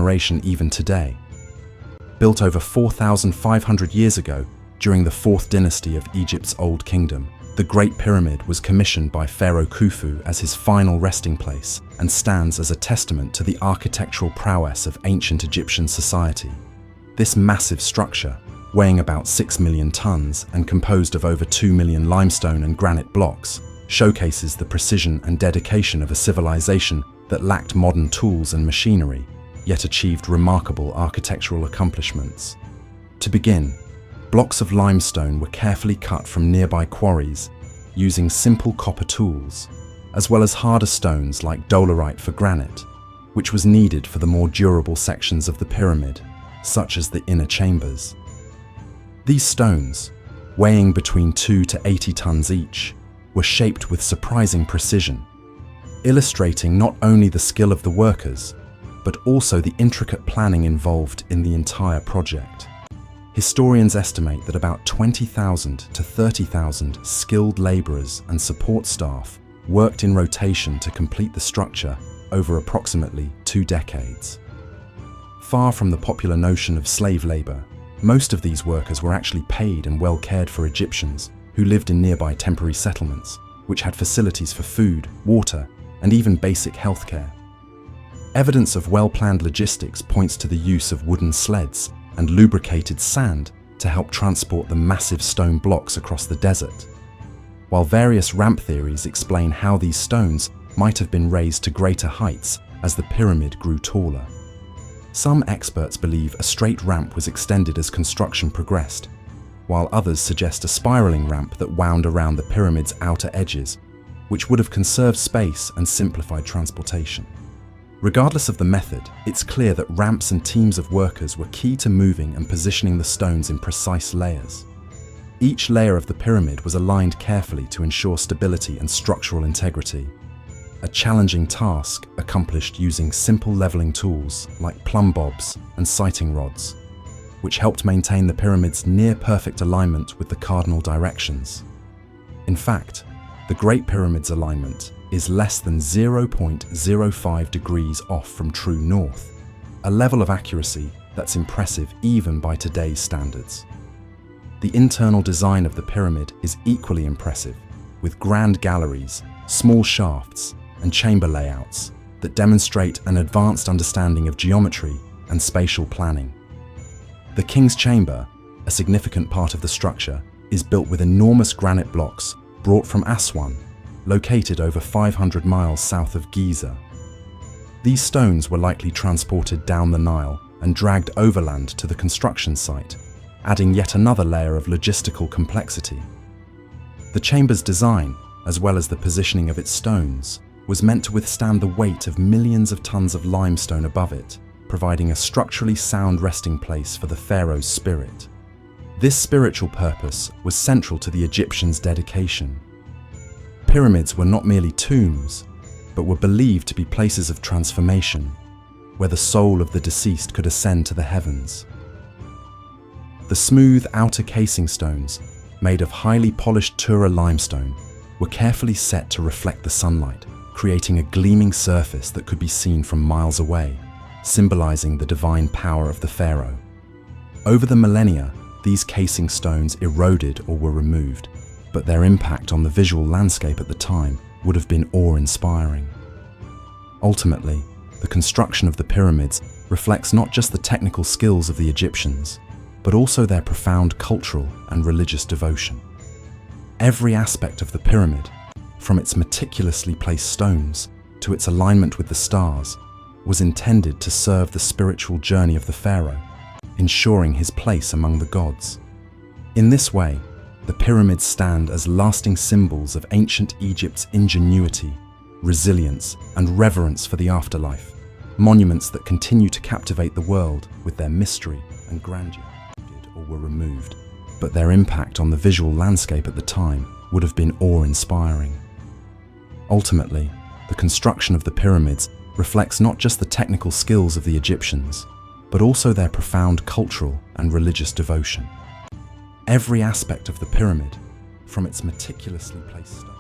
admiration even today. Built over 4,500 years ago, during the 4th dynasty of Egypt's Old Kingdom, the Great Pyramid was commissioned by Pharaoh Khufu as his final resting place and stands as a testament to the architectural prowess of ancient Egyptian society. This massive structure, weighing about 6 million tons and composed of over 2 million limestone and granite blocks, showcases the precision and dedication of a civilization that lacked modern tools and machinery, yet achieved remarkable architectural accomplishments. To begin, blocks of limestone were carefully cut from nearby quarries using simple copper tools, as well as harder stones like dolerite for granite, which was needed for the more durable sections of the pyramid, such as the inner chambers. These stones, weighing between 2 to 80 tons each, were shaped with surprising precision, illustrating not only the skill of the workers, but also the intricate planning involved in the entire project. Historians estimate that about 20,000 to 30,000 skilled laborers and support staff worked in rotation to complete the structure over approximately 2 decades. Far from the popular notion of slave labor, most of these workers were actually paid and well cared for Egyptians who lived in nearby temporary settlements, which had facilities for food, water, and even basic healthcare. Evidence of well-planned logistics points to the use of wooden sleds and lubricated sand to help transport the massive stone blocks across the desert, while various ramp theories explain how these stones might have been raised to greater heights as the pyramid grew taller. Some experts believe a straight ramp was extended as construction progressed, while others suggest a spiraling ramp that wound around the pyramid's outer edges, which would have conserved space and simplified transportation. Regardless of the method, it's clear that ramps and teams of workers were key to moving and positioning the stones in precise layers. Each layer of the pyramid was aligned carefully to ensure stability and structural integrity, a challenging task accomplished using simple leveling tools like plumb bobs and sighting rods, which helped maintain the pyramid's near-perfect alignment with the cardinal directions. In fact, the Great Pyramid's alignment is less than 0.05 degrees off from true north, a level of accuracy that's impressive even by today's standards. The internal design of the pyramid is equally impressive, with grand galleries, small shafts, and chamber layouts that demonstrate an advanced understanding of geometry and spatial planning. The King's Chamber, a significant part of the structure, is built with enormous granite blocks brought from Aswan, located over 500 miles south of Giza. These stones were likely transported down the Nile and dragged overland to the construction site, adding yet another layer of logistical complexity. The chamber's design, as well as the positioning of its stones, was meant to withstand the weight of millions of tons of limestone above it, providing a structurally sound resting place for the pharaoh's spirit. This spiritual purpose was central to the Egyptians' dedication. Pyramids were not merely tombs, but were believed to be places of transformation, where the soul of the deceased could ascend to the heavens. The smooth outer casing stones, made of highly polished Tura limestone, were carefully set to reflect the sunlight, creating a gleaming surface that could be seen from miles away, symbolizing the divine power of the pharaoh. Over the millennia, these casing stones eroded or were removed, but their impact on the visual landscape at the time would have been awe-inspiring. Ultimately, the construction of the pyramids reflects not just the technical skills of the Egyptians, but also their profound cultural and religious devotion. Every aspect of the pyramid, from its meticulously placed stones to its alignment with the stars, was intended to serve the spiritual journey of the pharaoh, ensuring his place among the gods. In this way, the pyramids stand as lasting symbols of ancient Egypt's ingenuity, resilience, and reverence for the afterlife, monuments that continue to captivate the world with their mystery and grandeur. Or were removed, but their impact on the visual landscape at the time would have been awe-inspiring. Ultimately, the construction of the pyramids reflects not just the technical skills of the Egyptians, but also their profound cultural and religious devotion. Every aspect of the pyramid, from its meticulously placed stone